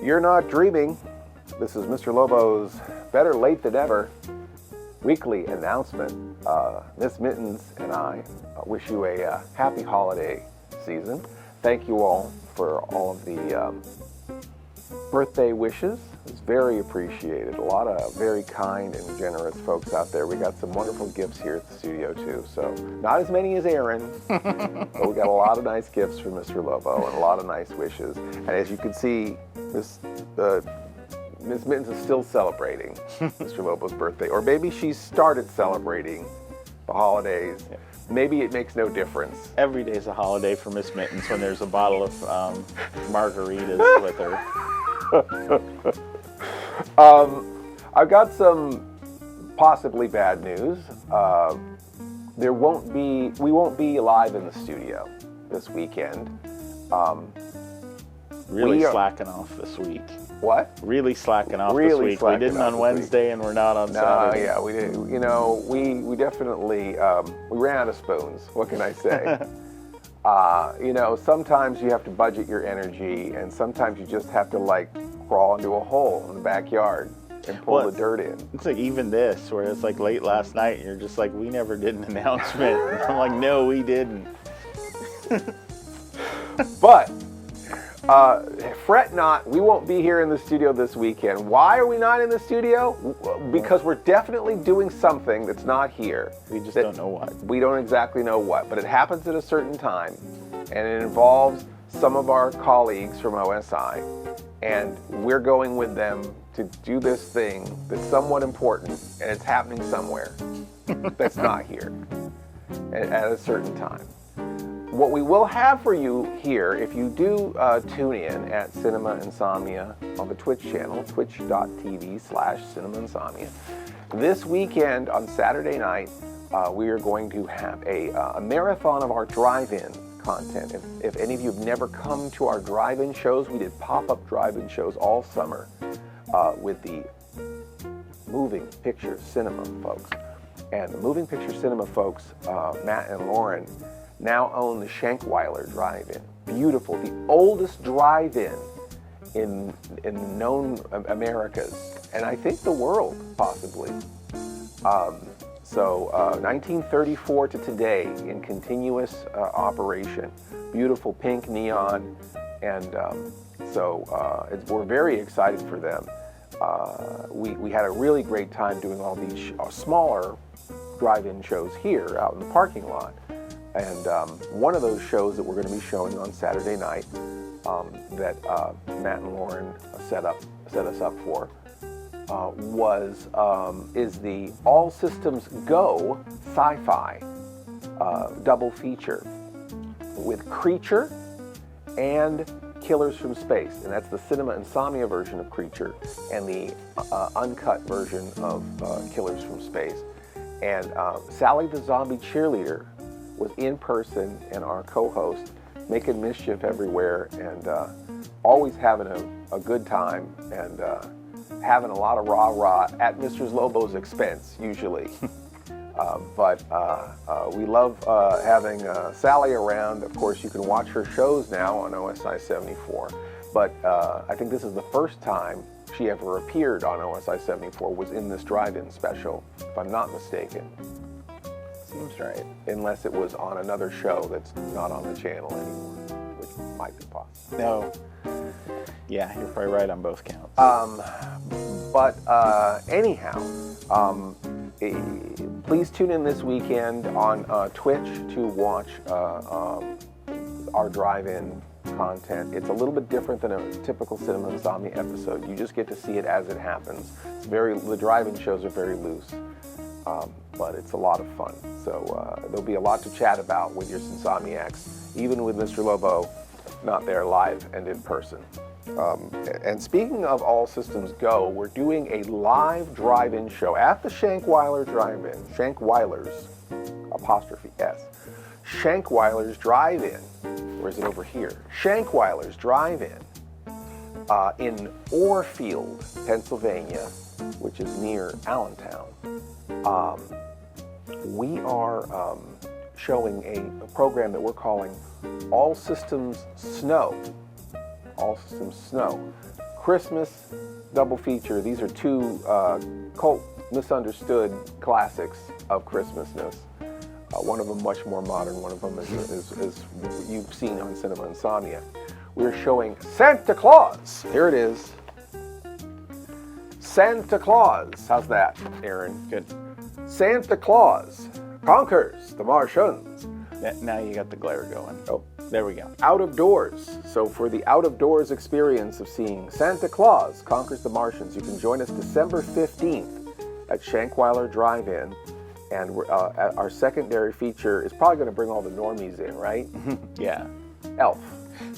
You're not dreaming. This is Mr. Lobo's Better Late Than Ever weekly announcement. Miss Mittens and I wish you a happy holiday season. Thank you all for all of the birthday wishes. It's very appreciated. A lot of very kind and generous folks out there. We got some wonderful gifts here at the studio too. So not as many as Aaron, but we got a lot of nice gifts from Mr. Lobo and a lot of nice wishes. And as you can see, Miss Mittens is still celebrating Mr. Lobo's birthday, or maybe she started celebrating the holidays. Yeah. Maybe it makes no difference. Every day's a holiday for Miss Mittens when there's a bottle of margaritas with her. I've got some possibly bad news. We won't be live in the studio this weekend. Really slacking off this week. What? Really slacking off Really this week. We slacking didn't off on this Wednesday and we're not on Saturday. Yeah, we did. You know, we definitely we ran out of spoons. What can I say? You know, sometimes you have to budget your energy, and sometimes you just have to like crawl into a hole in the backyard and pull the dirt in. It's like even this, where it's like late last night, and you're just like, we never did an announcement. And I'm like, no, we didn't. But fret not, we won't be here in the studio this weekend. Why are we not in the studio? Because we're definitely doing something that's not here. We just don't know what. We don't exactly know what, but it happens at a certain time, and it involves some of our colleagues from OSI, and we're going with them to do this thing that's somewhat important, and it's happening somewhere that's not here at a certain time. What we will have for you here, if you do tune in at Cinema Insomnia on the Twitch channel, twitch.tv/Cinema Insomnia, this weekend on Saturday night, we are going to have a marathon of our drive-in content. If any of you have never come to our drive-in shows, we did pop-up drive-in shows all summer with the Moving Picture Cinema folks. And the Moving Picture Cinema folks, Matt and Lauren, now own the Shankweiler Drive-In. Beautiful, the oldest drive-in in known Americas, and I think the world, possibly. 1934 to today in continuous operation. Beautiful pink neon, and we're very excited for them. We had a really great time doing all these smaller drive-in shows here out in the parking lot. And one of those shows that we're going to be showing on Saturday night that Matt and Lauren set us up for is the All Systems Go sci-fi double feature with Creature and Killers from Space, and that's the Cinema Insomnia version of Creature and the uncut version of Killers from Space. And Sally the Zombie Cheerleader was in person, and our co-host making mischief everywhere, and always having a good time, and having a lot of rah-rah at Mr. Lobo's expense, usually. But we love having Sally around. Of course, you can watch her shows now on OSI 74, but I think this is the first time she ever appeared on OSI 74, was in this drive-in special, if I'm not mistaken. Seems right. Unless it was on another show that's not on the channel anymore, which might be possible. No. Yeah, you're probably right on both counts. Anyhow, please tune in this weekend on Twitch to watch our drive-in content. It's a little bit different than a typical Cinema Insomnia episode. You just get to see it as it happens. The drive-in shows are very loose. But it's a lot of fun. So there'll be a lot to chat about with your Insomniacs, even with Mr. Lobo not there live and in person. And speaking of All Systems Go, we're doing a live drive-in show at the Shankweiler Drive-In. Shankweiler's, apostrophe S. Shankweiler's Drive-In. Or is it over here? Shankweiler's Drive-In in Orfield, Pennsylvania, which is near Allentown. We are showing a program that we're calling All Systems Snow. All Systems Snow, Christmas double feature. These are two cult, misunderstood classics of Christmasness. One of them much more modern. One of them is you've seen on Cinema Insomnia. We're showing Santa Claus. Here it is. Santa Claus. How's that, Aaron? Good. Santa Claus conquers the Martians. Now you got the glare going. Oh, There we go. out of doors. So for the out of doors experience of seeing Santa Claus Conquers the Martians, you can join us December 15th at Shankweiler Drive-In. And our secondary feature is probably going to bring all the normies in, right? Yeah. Elf.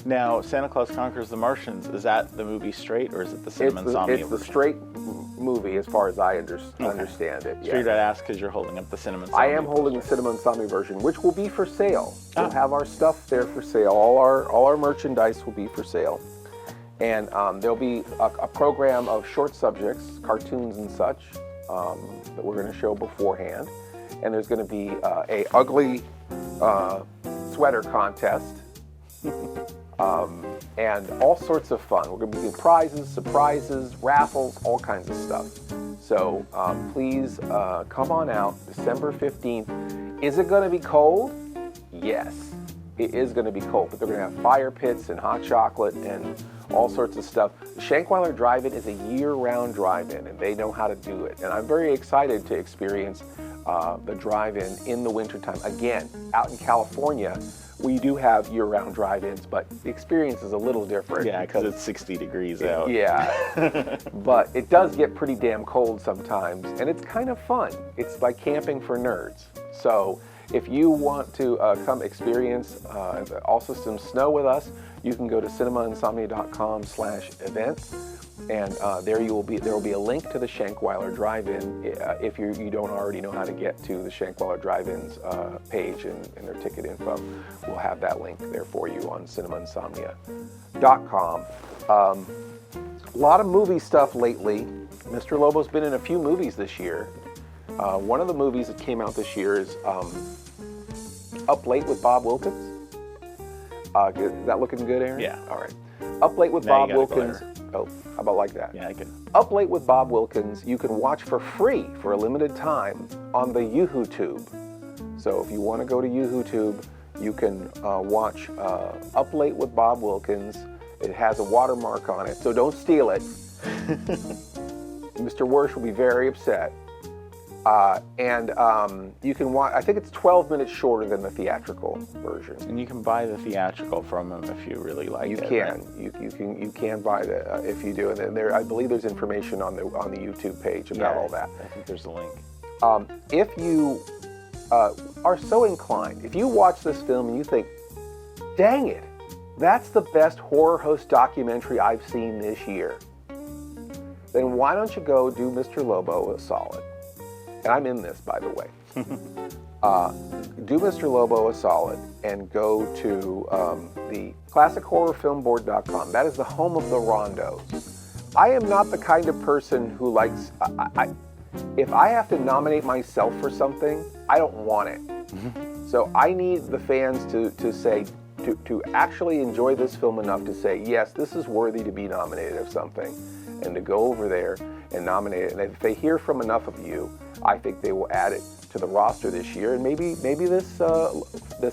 Now, Santa Claus Conquers the Martians, is that the movie straight, or is it the Cinema Insomnia It's the version? straight movie as far as I understand it. Straight I'd ask because you're holding up the Cinema I Insomnia am holding the poster. Cinema Insomnia version, which will be for sale. We'll Ah. have our stuff there for sale. All our merchandise will be for sale. And there'll be a program of short subjects, cartoons and such, that we're going to show beforehand. And there's going to be a ugly sweater contest. And all sorts of fun. We're going to be doing prizes, surprises, raffles, all kinds of stuff. So please come on out December 15th. Is it going to be cold? Yes, it is going to be cold, but they're going to have fire pits and hot chocolate and all sorts of stuff. The Shankweiler Drive-In is a year-round drive-in, and they know how to do it. And I'm very excited to experience the drive-in in the wintertime. Again, out in California, we do have year-round drive-ins, but the experience is a little different. Yeah, because it's 60 degrees out. Yeah, but it does get pretty damn cold sometimes, and it's kind of fun. It's like camping for nerds. So if you want to come experience All Systems Snow with us, you can go to cinemainsomnia.com/events, and there will be a link to the Shankweiler Drive-In if you don't already know how to get to the Shankweiler Drive-In's page and their ticket info. We'll have that link there for you on cinemainsomnia.com. A lot of movie stuff lately. Mr. Lobo's been in a few movies this year. One of the movies that came out this year is Up Late with Bob Wilkins. Is that looking good, Aaron? Yeah. All right. Up Late with Now Bob you gotta Wilkins. Oh, how about like that? Yeah, I can. Up Late with Bob Wilkins, you can watch for free for a limited time on the YoohooTube. So if you want to go to YoohooTube, you can watch Up Late with Bob Wilkins. It has a watermark on it, so don't steal it. Mr. Wersch will be very upset. And you can watch, I think it's 12 minutes shorter than the theatrical version. And you can buy the theatrical from them if you really like You it. can. Right? You can buy that if you do. And then I believe there's information on the YouTube page about all that. I think there's a link. If you are so inclined, if you watch this film and you think, dang it, that's the best horror host documentary I've seen this year, then why don't you go do Mr. Lobo a solid? And I'm in this, by the way. Do Mr. Lobo a solid and go to the classichorrorfilmboard.com. That is the home of the rondos. I am not the kind of person who likes, if I have to nominate myself for something, I don't want it. So I need the fans to say, to actually enjoy this film enough to say, yes, this is worthy to be nominated of something, and to go over there and nominate it. And if they hear from enough of you, I think they will add it to the roster this year, and maybe this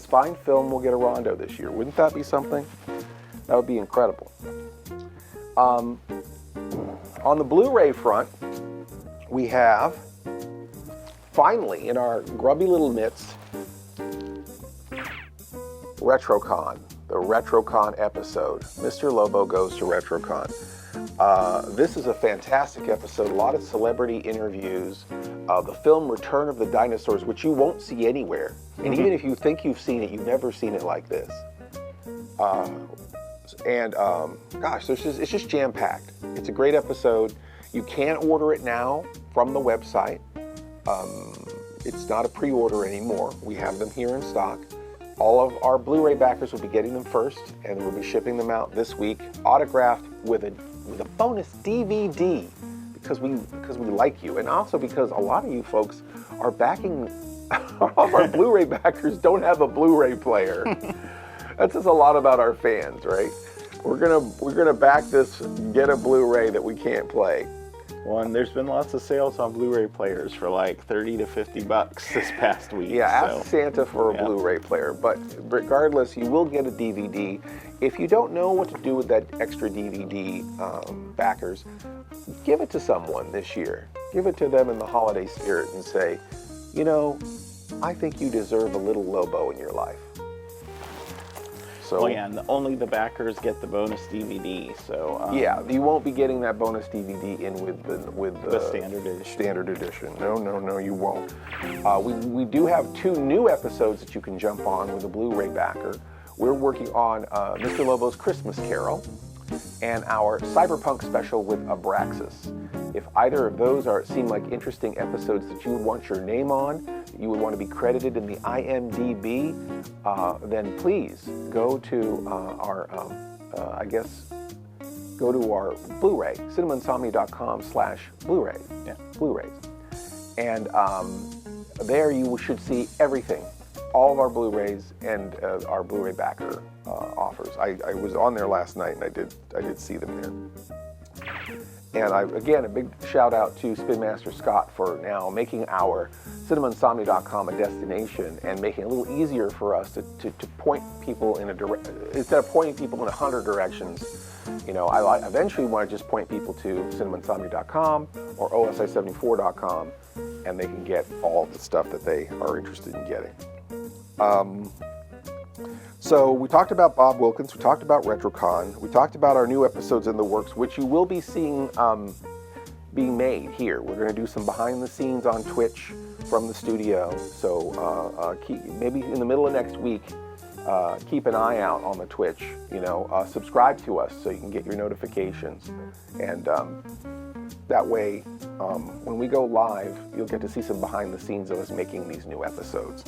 fine film will get a rondo this year. Wouldn't that be something? That would be incredible. On the Blu-ray front, we have finally in our grubby little mitts RetroCon, the RetroCon episode. Mr. Lobo goes to RetroCon. This is a fantastic episode, a lot of celebrity interviews, the film Return of the Dinosaurs, which you won't see anywhere. And even if you think you've seen it, you've never seen it like this. Gosh, it's just jam-packed. It's a great episode. You can order it now from the website. It's not a pre-order anymore. We have them here in stock. All of our Blu-ray backers will be getting them first, and we'll be shipping them out this week, autographed with a bonus DVD, because we like you, and also because a lot of you folks are backing. All of our Blu-ray backers don't have a Blu-ray player. That says a lot about our fans, right? We're gonna back this. Get a Blu-ray that we can't play. Well, and there's been lots of sales on Blu-ray players for like $30 to $50 this past week. Yeah, ask so. Santa for a Blu-ray player. But regardless, you will get a DVD. If you don't know what to do with that extra DVD backers, give it to someone this year. Give it to them in the holiday spirit and say, you know, I think you deserve a little Lobo in your life. So, Oh yeah, and only the backers get the bonus DVD. So yeah, you won't be getting that bonus DVD in with the standard edition. Standard edition. No, you won't. We do have 2 new episodes that you can jump on with a Blu-ray backer. We're working on Mr. Lobo's Christmas Carol and our Cyberpunk special with Abraxas. If either of those seem like interesting episodes that you would want your name on, you would want to be credited in the IMDb, then please go to our Blu-ray, cinemainsomnia.com/Blu-ray. Yeah. Blu-rays. And there you should see everything, all of our Blu-rays and our Blu-ray backer offers. I was on there last night and I did see them there. And again, a big shout out to Spin Master Scott for now making our cinemainsomnia.com a destination and making it a little easier for us to point people in instead of pointing people in 100 directions. You know, I eventually want to just point people to cinemainsomnia.com or osi74.com, and they can get all the stuff that they are interested in getting. So we talked about Bob Wilkins, we talked about RetroCon, we talked about our new episodes in the works, which you will be seeing being made here. We're going to do some behind the scenes on Twitch from the studio. So maybe in the middle of next week, keep an eye out on the Twitch. You know, subscribe to us so you can get your notifications, and that way, when we go live, you'll get to see some behind the scenes of us making these new episodes.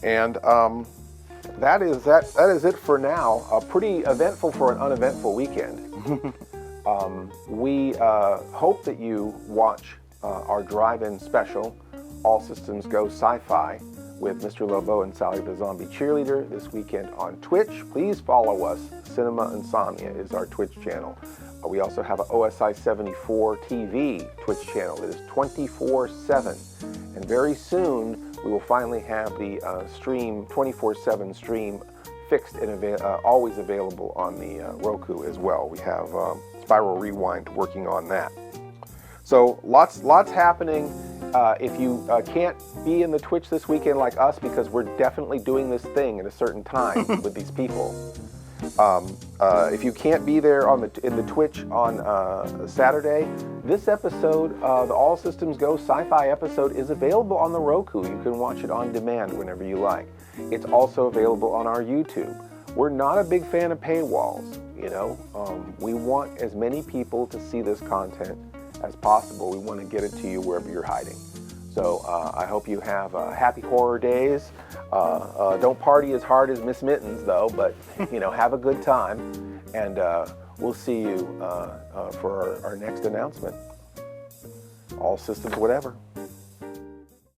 And that is it for now. Pretty eventful for an uneventful weekend. We hope that you watch our drive-in special, All Systems Go Sci-Fi, with Mr. Lobo and Sally the Zombie Cheerleader this weekend on Twitch. Please follow us. Cinema Insomnia is our Twitch channel. We also have an OSI74 TV Twitch channel that is 24/7. And very soon, we will finally have the stream, 24/7 stream, fixed and always available on the Roku as well. We have Spiral Rewind working on that. So lots happening. If you can't be in the Twitch this weekend like us, because we're definitely doing this thing at a certain time with these people. If you can't be there in the Twitch on Saturday, this episode, the All Systems Go Sci-Fi episode, is available on the Roku. You can watch it on demand whenever you like. It's also available on our YouTube. We're not a big fan of paywalls, you know. We want as many people to see this content as possible. We want to get it to you wherever you're hiding. So I hope you have happy horror days. Don't party as hard as Miss Mittens, though, but you know, have a good time. And we'll see you for our next announcement. All systems whatever.